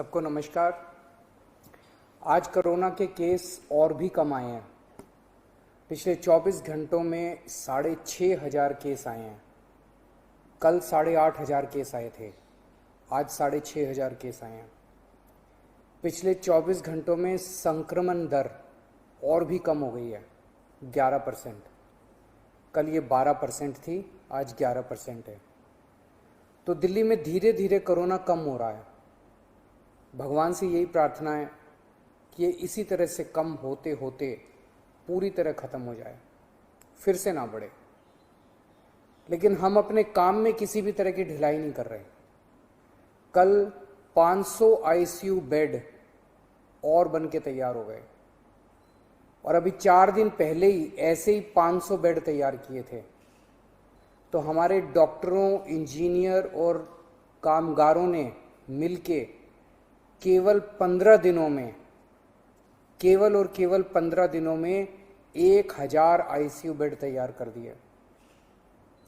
सबको नमस्कार। आज कोरोना के केस और भी कम आए हैं। पिछले 24 घंटों में 6,500 केस आए हैं। कल 8,500 केस आए थे, आज 6,500 केस आए हैं। पिछले 24 घंटों में संक्रमण दर और भी कम हो गई है, 11%। कल ये 12% थी, आज 11% है। तो दिल्ली में धीरे धीरे कोरोना कम हो रहा है। भगवान से यही प्रार्थना है कि ये इसी तरह से कम होते होते पूरी तरह ख़त्म हो जाए, फिर से ना बढ़े। लेकिन हम अपने काम में किसी भी तरह की ढिलाई नहीं कर रहे। कल 500 आईसीयू बेड और बन के तैयार हो गए और अभी 4 दिन पहले ही ऐसे ही 500 बेड तैयार किए थे। तो हमारे डॉक्टरों, इंजीनियर और कामगारों ने मिलके केवल 15 दिनों में, केवल 15 दिनों में 1,000 आईसीयू बेड तैयार कर दिए।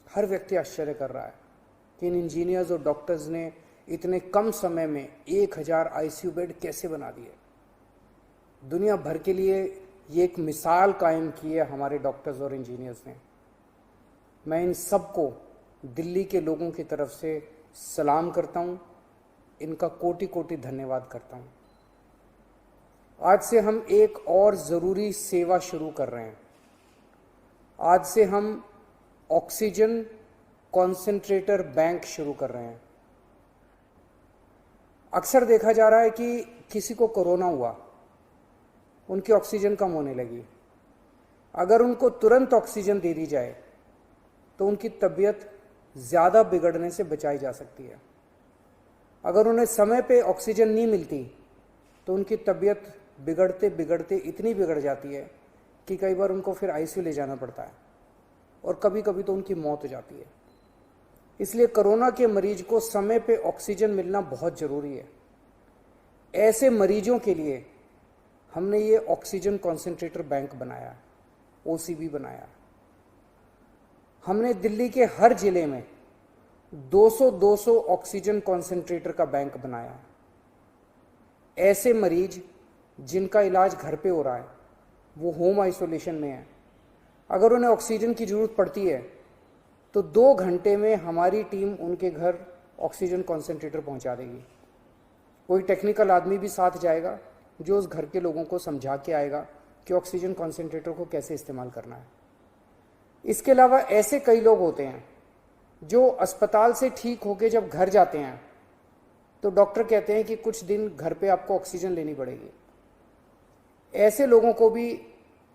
हर व्यक्ति आश्चर्य कर रहा है कि इन इंजीनियर्स और डॉक्टर्स ने इतने कम समय में 1,000 आईसीयू बेड कैसे बना दिए। दुनिया भर के लिए ये एक मिसाल कायम की है हमारे डॉक्टर्स और इंजीनियर्स ने। मैं इन सबको दिल्ली के लोगों की तरफ से सलाम करता हूँ, इनका कोटि कोटि धन्यवाद करता हूँ। आज से हम एक और ज़रूरी सेवा शुरू कर रहे हैं। आज से हम ऑक्सीजन कॉन्सेंट्रेटर बैंक शुरू कर रहे हैं। अक्सर देखा जा रहा है कि किसी को कोरोना हुआ, उनकी ऑक्सीजन कम होने लगी। अगर उनको तुरंत ऑक्सीजन दे दी जाए तो उनकी तबीयत ज़्यादा बिगड़ने से बचाई जा सकती है। अगर उन्हें समय पे ऑक्सीजन नहीं मिलती तो उनकी तबीयत बिगड़ते बिगड़ते इतनी बिगड़ जाती है कि कई बार उनको फिर आईसीयू ले जाना पड़ता है और कभी कभी तो उनकी मौत हो जाती है। इसलिए कोरोना के मरीज को समय पे ऑक्सीजन मिलना बहुत ज़रूरी है। ऐसे मरीजों के लिए हमने ये ऑक्सीजन कॉन्सेंट्रेटर बैंक बनाया, ओसीबी बनाया। हमने दिल्ली के हर जिले में 200 ऑक्सीजन कॉन्सेंट्रेटर का बैंक बनाया। ऐसे मरीज जिनका इलाज घर पे हो रहा है, वो होम आइसोलेशन में है, अगर उन्हें ऑक्सीजन की ज़रूरत पड़ती है तो 2 घंटे में हमारी टीम उनके घर ऑक्सीजन कॉन्सेंट्रेटर पहुंचा देगी। कोई टेक्निकल आदमी भी साथ जाएगा जो उस घर के लोगों को समझा के आएगा कि ऑक्सीजन कॉन्सेंट्रेटर को कैसे इस्तेमाल करना है। इसके अलावा ऐसे कई लोग होते हैं जो अस्पताल से ठीक होकर जब घर जाते हैं तो डॉक्टर कहते हैं कि कुछ दिन घर पे आपको ऑक्सीजन लेनी पड़ेगी। ऐसे लोगों को भी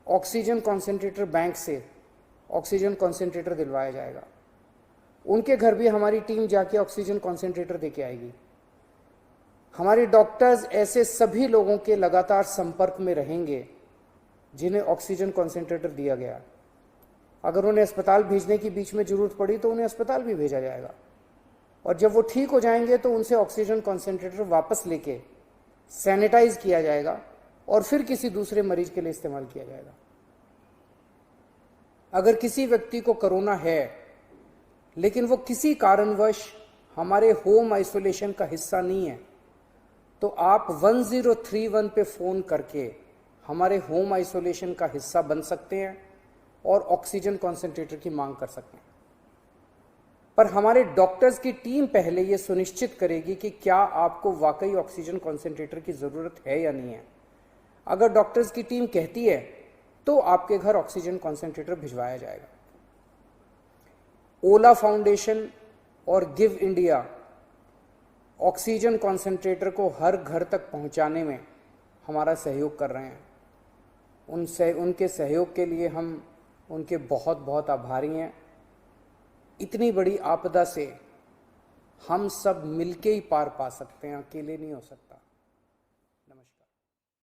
ऑक्सीजन कॉन्सेंट्रेटर बैंक से ऑक्सीजन कॉन्सेंट्रेटर दिलवाया जाएगा। उनके घर भी हमारी टीम जाके ऑक्सीजन कॉन्सेंट्रेटर देके आएगी। हमारे डॉक्टर्स ऐसे सभी लोगों के लगातार संपर्क में रहेंगे जिन्हें ऑक्सीजन कॉन्सेंट्रेटर दिया गया। अगर उन्हें अस्पताल भेजने की बीच में ज़रूरत पड़ी तो उन्हें अस्पताल भी भेजा जाएगा और जब वो ठीक हो जाएंगे तो उनसे ऑक्सीजन कॉन्सेंट्रेटर वापस लेके सैनिटाइज किया जाएगा और फिर किसी दूसरे मरीज के लिए इस्तेमाल किया जाएगा। अगर किसी व्यक्ति को कोरोना है लेकिन वो किसी कारणवश हमारे होम आइसोलेशन का हिस्सा नहीं है तो आप 1031 पे फ़ोन करके हमारे होम आइसोलेशन का हिस्सा बन सकते हैं और ऑक्सीजन कॉन्सेंट्रेटर की मांग कर सकते हैं। पर हमारे डॉक्टर्स की टीम पहले ये सुनिश्चित करेगी कि क्या आपको वाकई ऑक्सीजन कॉन्सेंट्रेटर की ज़रूरत है या नहीं है। अगर डॉक्टर्स की टीम कहती है तो आपके घर ऑक्सीजन कॉन्सेंट्रेटर भिजवाया जाएगा। ओला फाउंडेशन और गिव इंडिया ऑक्सीजन कॉन्सेंट्रेटर को हर घर तक पहुंचाने में हमारा सहयोग कर रहे हैं। उनके सहयोग के लिए हम उनके बहुत बहुत आभारी हैं। इतनी बड़ी आपदा से हम सब मिलके ही पार पा सकते हैं, अकेले नहीं हो सकता।